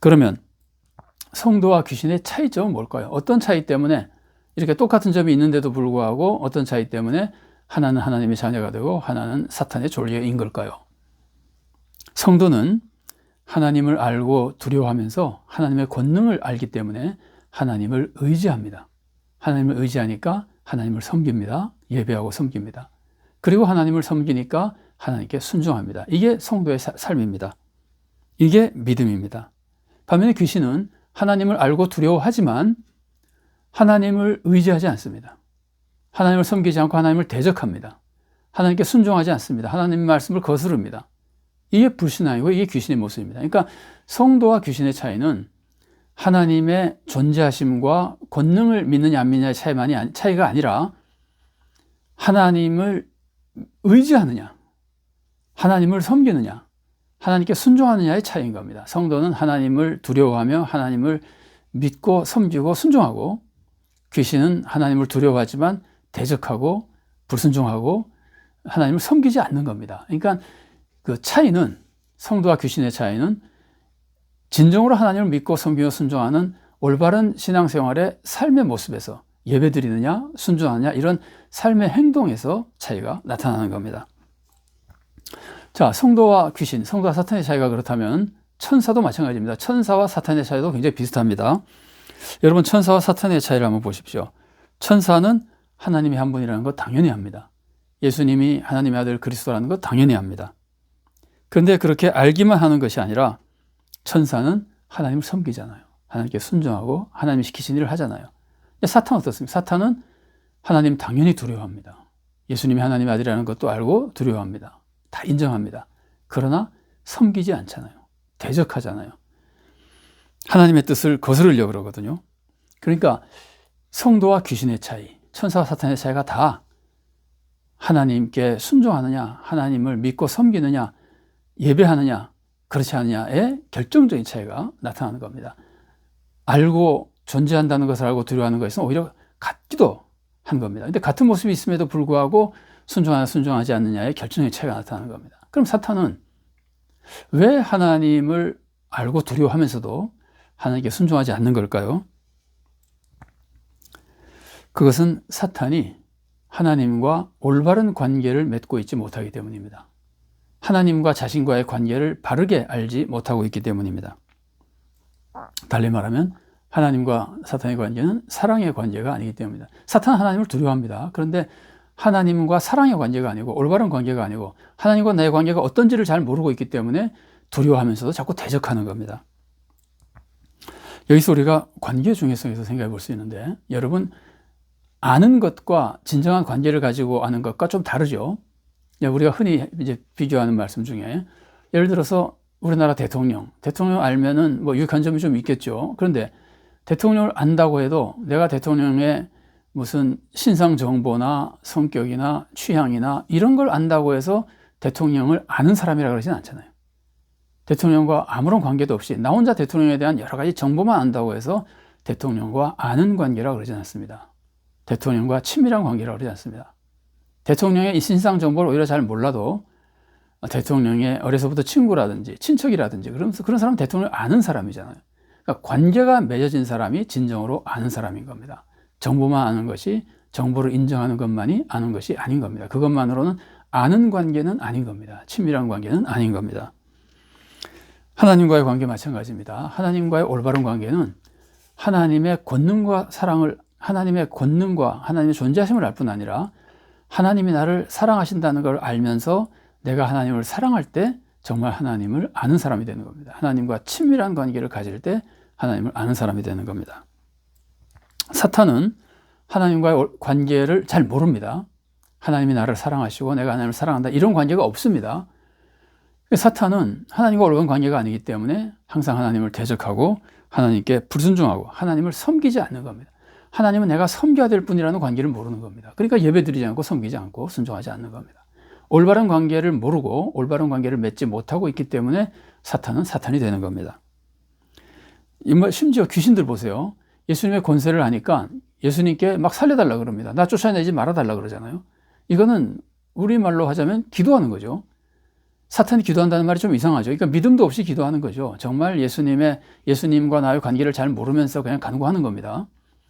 그러면 성도와 귀신의 차이점은 뭘까요? 어떤 차이 때문에 이렇게 똑같은 점이 있는데도 불구하고 어떤 차이 때문에 하나는 하나님의 자녀가 되고 하나는 사탄의 존재인 걸까요? 성도는 하나님을 알고 두려워하면서 하나님의 권능을 알기 때문에 하나님을 의지합니다. 하나님을 의지하니까 하나님을 섬깁니다. 예배하고 섬깁니다. 그리고 하나님을 섬기니까 하나님께 순종합니다. 이게 성도의 삶입니다. 이게 믿음입니다. 반면에 귀신은 하나님을 알고 두려워하지만 하나님을 의지하지 않습니다. 하나님을 섬기지 않고 하나님을 대적합니다. 하나님께 순종하지 않습니다. 하나님의 말씀을 거스릅니다. 이게 불신앙이고 이게 귀신의 모습입니다. 그러니까 성도와 귀신의 차이는 하나님의 존재하심과 권능을 믿느냐 안 믿느냐의 차이가 아니라 하나님을 의지하느냐, 하나님을 섬기느냐, 하나님께 순종하느냐의 차이인 겁니다. 성도는 하나님을 두려워하며 하나님을 믿고 섬기고 순종하고, 귀신은 하나님을 두려워하지만 대적하고 불순종하고 하나님을 섬기지 않는 겁니다. 그러니까 그 차이는, 성도와 귀신의 차이는 진정으로 하나님을 믿고 섬기고 순종하는 올바른 신앙생활의 삶의 모습에서, 예배드리느냐 순종하느냐 이런 삶의 행동에서 차이가 나타나는 겁니다. 자, 성도와 귀신, 성도와 사탄의 차이가 그렇다면 천사도 마찬가지입니다. 천사와 사탄의 차이도 굉장히 비슷합니다. 여러분, 천사와 사탄의 차이를 한번 보십시오. 천사는 하나님이 한 분이라는 것 당연히 합니다. 예수님이 하나님의 아들 그리스도라는 것 당연히 합니다. 그런데 그렇게 알기만 하는 것이 아니라 천사는 하나님을 섬기잖아요. 하나님께 순종하고 하나님이 시키신 일을 하잖아요. 사탄은 어떻습니까? 사탄은 하나님 당연히 두려워합니다. 예수님이 하나님의 아들이라는 것도 알고 두려워합니다. 다 인정합니다. 그러나 섬기지 않잖아요. 대적하잖아요. 하나님의 뜻을 거스르려고 그러거든요. 그러니까 성도와 귀신의 차이, 천사와 사탄의 차이가 다 하나님께 순종하느냐, 하나님을 믿고 섬기느냐, 예배하느냐, 그렇지 않느냐의 결정적인 차이가 나타나는 겁니다. 알고 존재한다는 것을 알고 두려워하는 것은 오히려 같기도 한 겁니다. 근데 같은 모습이 있음에도 불구하고 순종하냐 순종하지 않느냐의 결정적인 차이가 나타나는 겁니다. 그럼 사탄은 왜 하나님을 알고 두려워하면서도 하나님께 순종하지 않는 걸까요? 그것은 사탄이 하나님과 올바른 관계를 맺고 있지 못하기 때문입니다. 하나님과 자신과의 관계를 바르게 알지 못하고 있기 때문입니다. 달리 말하면 하나님과 사탄의 관계는 사랑의 관계가 아니기 때문입니다. 사탄은 하나님을 두려워합니다. 그런데 하나님과 사랑의 관계가 아니고 올바른 관계가 아니고 하나님과 나의 관계가 어떤지를 잘 모르고 있기 때문에 두려워하면서도 자꾸 대적하는 겁니다. 여기서 우리가 관계 중요성에서 생각해 볼 수 있는데, 여러분, 아는 것과 진정한 관계를 가지고 아는 것과 좀 다르죠. 우리가 흔히 이제 비교하는 말씀 중에, 예를 들어서 우리나라 대통령 알면은 뭐 유익한 점이 좀 있겠죠. 그런데 대통령을 안다고 해도 내가 대통령의 무슨 신상 정보나 성격이나 취향이나 이런 걸 안다고 해서 대통령을 아는 사람이라 그러진 않잖아요. 대통령과 아무런 관계도 없이 나 혼자 대통령에 대한 여러 가지 정보만 안다고 해서 대통령과 아는 관계라고 그러진 않습니다. 대통령과 친밀한 관계라고 그러지 않습니다. 대통령의 이 신상 정보를 오히려 잘 몰라도 대통령의 어려서부터 친구라든지 친척이라든지 그런 사람은 대통령을 아는 사람이잖아요. 그러니까 관계가 맺어진 사람이 진정으로 아는 사람인 겁니다. 정보만 아는 것이, 정보를 인정하는 것만이 아는 것이 아닌 겁니다. 그것만으로는 아는 관계는 아닌 겁니다. 친밀한 관계는 아닌 겁니다. 하나님과의 관계 마찬가지입니다. 하나님과의 올바른 관계는 하나님의 권능과 사랑을, 하나님의 권능과 하나님의 존재하심을 알 뿐 아니라 하나님이 나를 사랑하신다는 걸 알면서 내가 하나님을 사랑할 때 정말 하나님을 아는 사람이 되는 겁니다. 하나님과 친밀한 관계를 가질 때 하나님을 아는 사람이 되는 겁니다. 사탄은 하나님과의 관계를 잘 모릅니다. 하나님이 나를 사랑하시고 내가 하나님을 사랑한다, 이런 관계가 없습니다. 사탄은 하나님과 올바른 관계가 아니기 때문에 항상 하나님을 대적하고 하나님께 불순종하고 하나님을 섬기지 않는 겁니다. 하나님은 내가 섬겨야 될 뿐이라는 관계를 모르는 겁니다. 그러니까 예배드리지 않고 섬기지 않고 순종하지 않는 겁니다. 올바른 관계를 모르고 올바른 관계를 맺지 못하고 있기 때문에 사탄은 사탄이 되는 겁니다. 심지어 귀신들 보세요. 예수님의 권세를 하니까 예수님께 막 살려달라 그럽니다. 나 쫓아내지 말아달라 그러잖아요. 이거는 우리말로 하자면 기도하는 거죠. 사탄이 기도한다는 말이 좀 이상하죠. 그러니까 믿음도 없이 기도하는 거죠. 정말 예수님과 나의 관계를 잘 모르면서 그냥 간구하는 겁니다.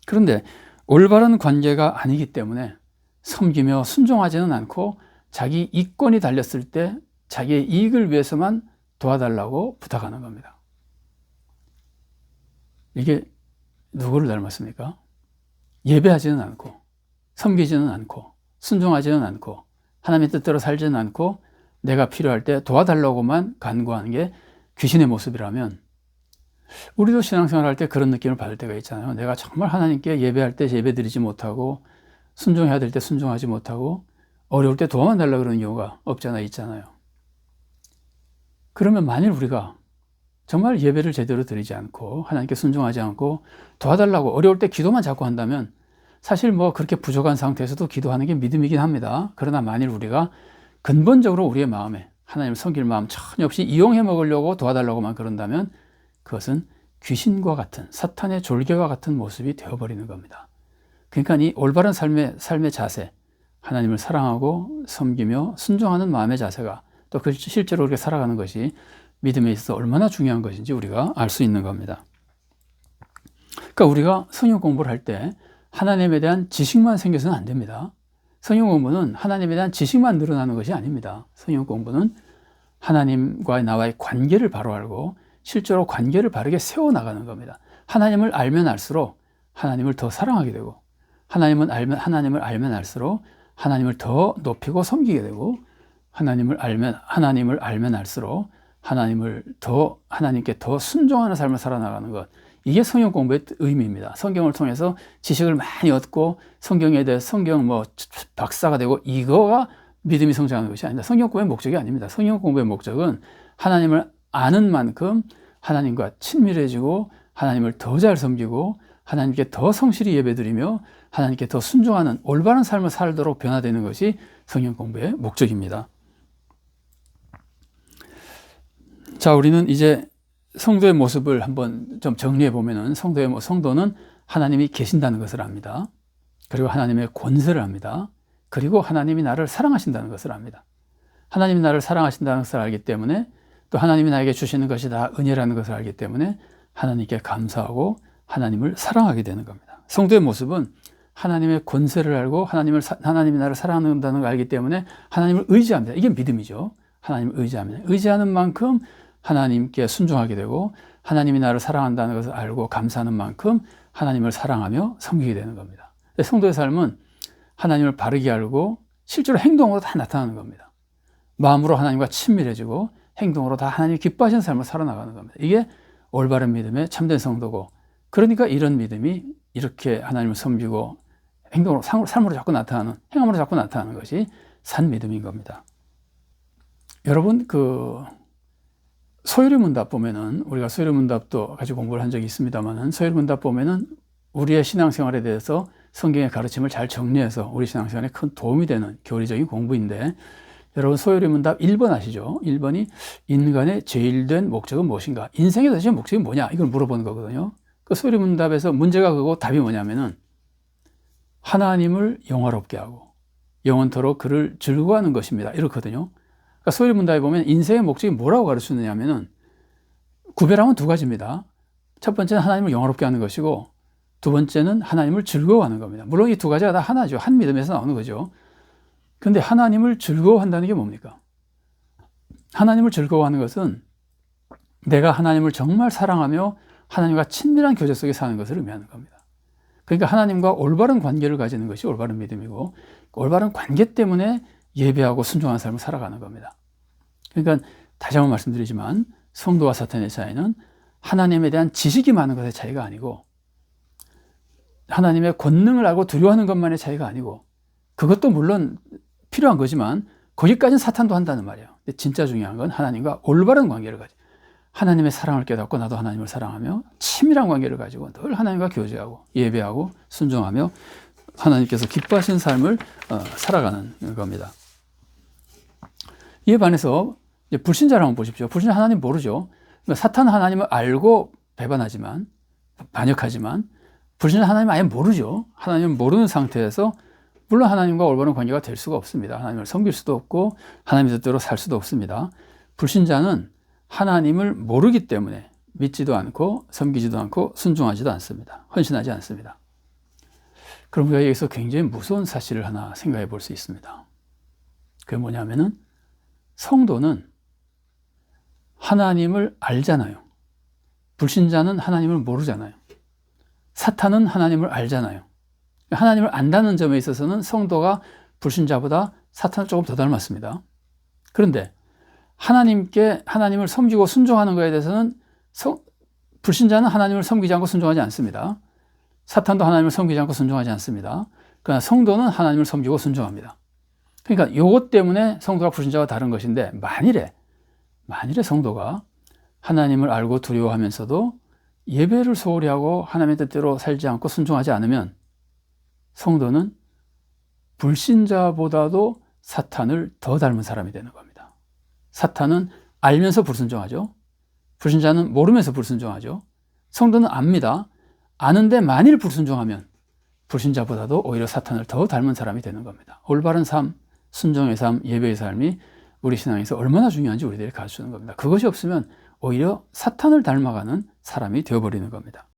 그런데 올바른 관계가 아니기 때문에 섬기며 순종하지는 않고 자기 이권이 달렸을 때 자기의 이익을 위해서만 도와달라고 부탁하는 겁니다. 이게 누구를 닮았습니까? 예배하지는 않고 섬기지는 않고 순종하지는 않고 하나님의 뜻대로 살지는 않고 내가 필요할 때 도와달라고만 간구하는 게 귀신의 모습이라면 우리도 신앙생활 할 때 그런 느낌을 받을 때가 있잖아요. 내가 정말 하나님께 예배할 때 예배드리지 못하고 순종해야 될 때 순종하지 못하고 어려울 때 도와만 달라고 그러는 경우가 없잖아 있잖아요. 그러면 만일 우리가 정말 예배를 제대로 드리지 않고 하나님께 순종하지 않고 도와달라고 어려울 때 기도만 자꾸 한다면 사실 뭐 그렇게 부족한 상태에서도 기도하는 게 믿음이긴 합니다. 그러나 만일 우리가 근본적으로 우리의 마음에 하나님을 섬길 마음 전혀 없이 이용해 먹으려고 도와달라고만 그런다면 그것은 귀신과 같은 사탄의 졸개와 같은 모습이 되어버리는 겁니다. 그러니까 이 올바른 삶의 자세, 하나님을 사랑하고 섬기며 순종하는 마음의 자세가 또 실제로 그렇게 살아가는 것이 믿음에 있어서 얼마나 중요한 것인지 우리가 알 수 있는 겁니다. 그러니까 우리가 성경 공부를 할 때 하나님에 대한 지식만 생겨서는 안 됩니다. 성경 공부는 하나님에 대한 지식만 늘어나는 것이 아닙니다. 성경 공부는 하나님과 나와의 관계를 바로 알고 실제로 관계를 바르게 세워나가는 겁니다. 하나님을 알면 알수록 하나님을 더 사랑하게 되고 하나님을 알면 알수록 하나님을 더 높이고 섬기게 되고 하나님을 알면 알수록 하나님께 더 순종하는 삶을 살아나가는 것. 이게 성경 공부의 의미입니다. 성경을 통해서 지식을 많이 얻고 성경에 대해 성경 박사가 되고 이거가 믿음이 성장하는 것이 아닙니다. 성경 공부의 목적이 아닙니다. 성경 공부의 목적은 하나님을 아는 만큼 하나님과 친밀해지고 하나님을 더 잘 섬기고 하나님께 더 성실히 예배드리며 하나님께 더 순종하는 올바른 삶을 살도록 변화되는 것이 성경 공부의 목적입니다. 자, 우리는 이제 성도의 모습을 한번 좀 정리해 보면은 성도는 하나님이 계신다는 것을 압니다. 그리고 하나님의 권세를 압니다. 그리고 하나님이 나를 사랑하신다는 것을 압니다. 하나님이 나를 사랑하신다는 것을 알기 때문에 또 하나님이 나에게 주시는 것이 다 은혜라는 것을 알기 때문에 하나님께 감사하고 하나님을 사랑하게 되는 겁니다. 성도의 모습은 하나님의 권세를 알고 하나님이 나를 사랑한다는 걸 알기 때문에 하나님을 의지합니다. 이게 믿음이죠. 하나님을 의지합니다. 의지하는 만큼 하나님께 순종하게 되고 하나님이 나를 사랑한다는 것을 알고 감사하는 만큼 하나님을 사랑하며 섬기게 되는 겁니다. 성도의 삶은 하나님을 바르게 알고 실제로 행동으로 다 나타나는 겁니다. 마음으로 하나님과 친밀해지고 행동으로 다 하나님이 기뻐하시는 삶을 살아나가는 겁니다. 이게 올바른 믿음의 참된 성도고, 그러니까 이런 믿음이 이렇게 하나님을 섬기고 행동으로, 삶으로 자꾸 나타나는, 행함으로 자꾸 나타나는 것이 산 믿음인 겁니다. 여러분, 소요리 문답 보면은, 우리가 소요리 문답도 같이 공부를 한 적이 있습니다만은, 소요리 문답 보면은 우리의 신앙생활에 대해서 성경의 가르침을 잘 정리해서 우리 신앙생활에 큰 도움이 되는 교리적인 공부인데, 여러분 소요리 문답 1번 아시죠? 1번이 인간의 제일된 목적은 무엇인가? 인생의 도대체 목적이 뭐냐? 이걸 물어보는 거거든요. 그 소요리 문답에서 문제가 그거 답이 뭐냐면은 하나님을 영화롭게 하고 영원토록 그를 즐거워하는 것입니다. 이렇거든요. 그러니까 소요리 문답에 보면 인생의 목적이 뭐라고 가르치느냐면은 구별하면 두 가지입니다. 첫 번째는 하나님을 영화롭게 하는 것이고 두 번째는 하나님을 즐거워하는 겁니다. 물론 이 두 가지가 다 하나죠. 한 믿음에서 나오는 거죠. 근데 하나님을 즐거워한다는 게 뭡니까? 하나님을 즐거워하는 것은 내가 하나님을 정말 사랑하며 하나님과 친밀한 교제 속에 사는 것을 의미하는 겁니다. 그러니까 하나님과 올바른 관계를 가지는 것이 올바른 믿음이고, 올바른 관계 때문에 예배하고 순종하는 삶을 살아가는 겁니다. 그러니까 다시 한번 말씀드리지만 성도와 사탄의 차이는 하나님에 대한 지식이 많은 것의 차이가 아니고, 하나님의 권능을 알고 두려워하는 것만의 차이가 아니고, 그것도 물론 필요한 거지만 거기까지는 사탄도 한다는 말이에요. 근데 진짜 중요한 건 하나님과 올바른 관계를 가지고 하나님의 사랑을 깨닫고 나도 하나님을 사랑하며 친밀한 관계를 가지고 늘 하나님과 교제하고 예배하고 순종하며 하나님께서 기뻐하시는 삶을 살아가는 겁니다. 이에 반해서 불신자를 한번 보십시오. 불신자 하나님 모르죠. 사탄은 하나님을 알고 반역하지만 불신자 하나님 아예 모르죠. 하나님을 모르는 상태에서 물론 하나님과 올바른 관계가 될 수가 없습니다. 하나님을 섬길 수도 없고 하나님의 뜻대로 살 수도 없습니다. 불신자는 하나님을 모르기 때문에 믿지도 않고 섬기지도 않고 순종하지도 않습니다. 헌신하지 않습니다. 그럼 우리가 여기서 굉장히 무서운 사실을 하나 생각해 볼 수 있습니다. 그게 뭐냐면은 성도는 하나님을 알잖아요. 불신자는 하나님을 모르잖아요. 사탄은 하나님을 알잖아요. 하나님을 안다는 점에 있어서는 성도가 불신자보다 사탄을 조금 더 닮았습니다. 그런데 하나님을 섬기고 순종하는 것에 대해서는 불신자는 하나님을 섬기지 않고 순종하지 않습니다. 사탄도 하나님을 섬기지 않고 순종하지 않습니다. 그러나 성도는 하나님을 섬기고 순종합니다. 그러니까 이것 때문에 성도가 불신자와 다른 것인데 만일에 성도가 하나님을 알고 두려워하면서도 예배를 소홀히 하고 하나님의 뜻대로 살지 않고 순종하지 않으면 성도는 불신자보다도 사탄을 더 닮은 사람이 되는 겁니다. 사탄은 알면서 불순종하죠. 불신자는 모르면서 불순종하죠. 성도는 압니다. 아는데 만일 불순종하면 불신자보다도 오히려 사탄을 더 닮은 사람이 되는 겁니다. 올바른 삶, 순종의 삶, 예배의 삶이 우리 신앙에서 얼마나 중요한지 우리들이 가르쳐주는 겁니다. 그것이 없으면 오히려 사탄을 닮아가는 사람이 되어버리는 겁니다.